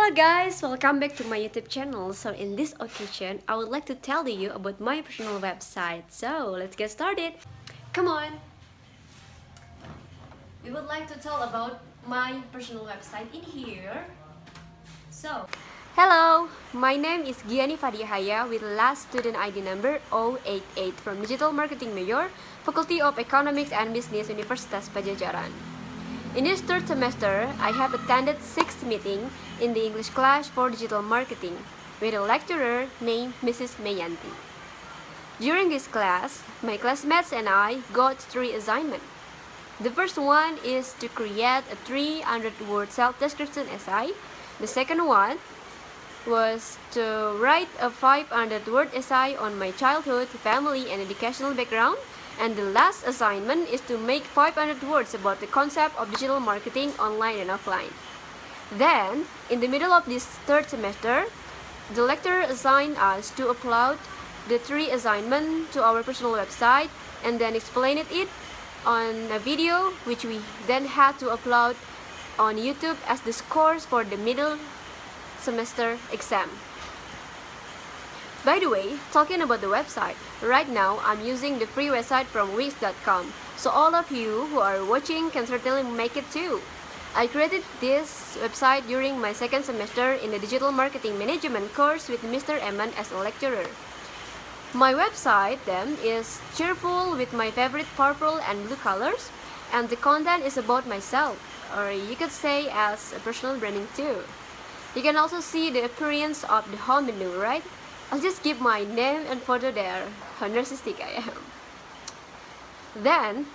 Hello guys, welcome back to my YouTube channel. So in this occasion, I would like to tell you about my personal website. So let's get started. Come on. We would like to tell about my personal website in here. So, hello, my name is Giani Fadiyahaya with last student ID number 088 from Digital Marketing Major, Faculty of Economics and Business, Universitas Padjadjaran. In this third semester, I have attended 6th meeting in the English class for digital marketing with a lecturer named Mrs. Mayanti. During this class, my classmates and I got 3 assignments. The first one is to create a 300-word self-description essay. The second one was to write a 500-word essay on my childhood, family, and educational background. And the last assignment is to make 500 words about the concept of digital marketing online and offline. Then, in the middle of this third semester, the lecturer assigned us to upload the 3 assignments to our personal website and then explain it on a video which we then had to upload on YouTube as the scores for the middle semester exam. By the way, talking about the website, right now I'm using the free website from Wix.com, so all of you who are watching can certainly make it too. I created this website during my second semester in the Digital Marketing Management course with Mr. Eman as a lecturer. My website then is cheerful with my favorite purple and blue colors, and the content is about myself, or you could say as a personal branding too. You can also see the appearance of the home menu, right? I'll just give my name and photo there. How narcissistic I am. Then,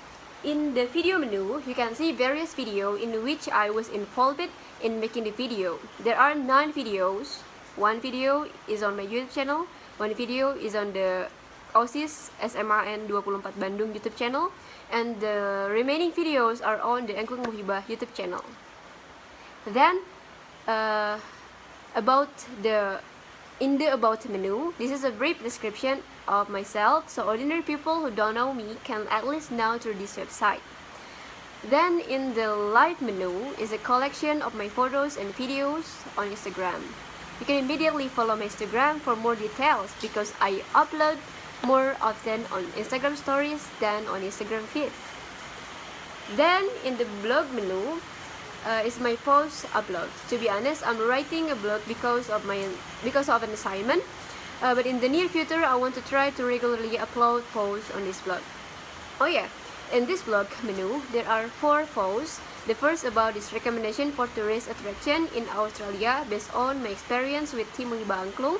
in the video menu, you can see various videos in which I was involved in making the video. There are 9 videos. 1 video is on my YouTube channel. 1 video is on the OSIS SMAN 24 Bandung YouTube channel. And the remaining videos are on the Angklung Muhibah YouTube channel. Then, in the About menu, this is a brief description of myself, so ordinary people who don't know me can at least know through this website. Then in the Live menu is a collection of my photos and videos on Instagram. You can immediately follow my Instagram for more details because I upload more often on Instagram stories than on Instagram feed. Then in the Blog menu, is my post upload. To be honest, I'm writing a blog because of an assignment, but in the near future I want to try to regularly upload posts on this blog. Oh yeah, in this blog menu there are 4 posts. The first about this recommendation for tourist attraction in Australia based on my experience with Team Muhibah Angklung.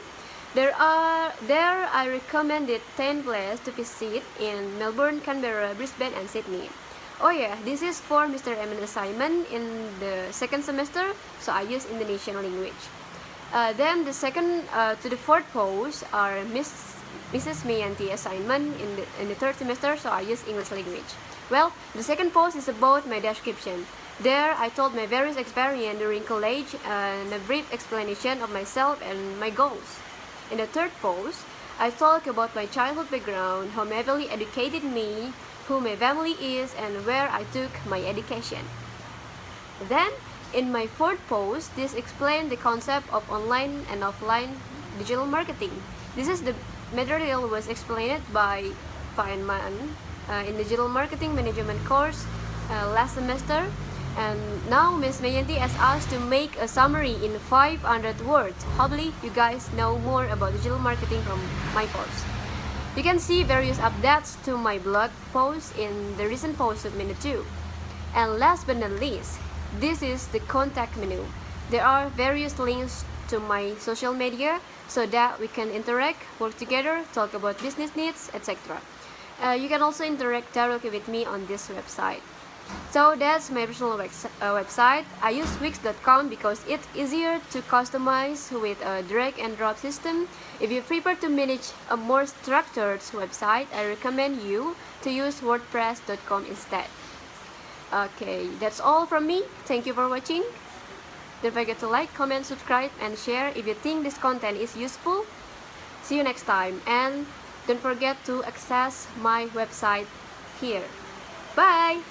There I recommended 10 places to visit in Melbourne, Canberra, Brisbane, and Sydney. Oh yeah, this is for Mr. Eman assignment in the second semester, so I use Indonesian language. Then the second to the 4th post are Mrs. Mayanti assignment in the third semester, so I use English language. Well, the second post is about my description. There I told my various experience during college and a brief explanation of myself and my goals. In the third post, I talk about my childhood background, how my family educated me, who my family is, and where I took my education. Then, in my 4th post, this explains the concept of online and offline digital marketing. This is the material was explained by Eman in the Digital Marketing Management course last semester. And now Ms. Mayanti has asked to make a summary in 500 words. Hopefully, you guys know more about digital marketing from my post. You can see various updates to my blog posts in the recent post submitted too. And last but not least, this is the contact menu. There are various links to my social media so that we can interact, work together, talk about business needs, etc. You can also interact directly with me on this website. So that's my personal website. I use Wix.com because it's easier to customize with a drag and drop system. If you prefer to manage a more structured website, I recommend you to use WordPress.com instead. Okay, that's all from me. Thank you for watching. Don't forget to like, comment, subscribe, and share if you think this content is useful. See you next time, and don't forget to access my website here. Bye!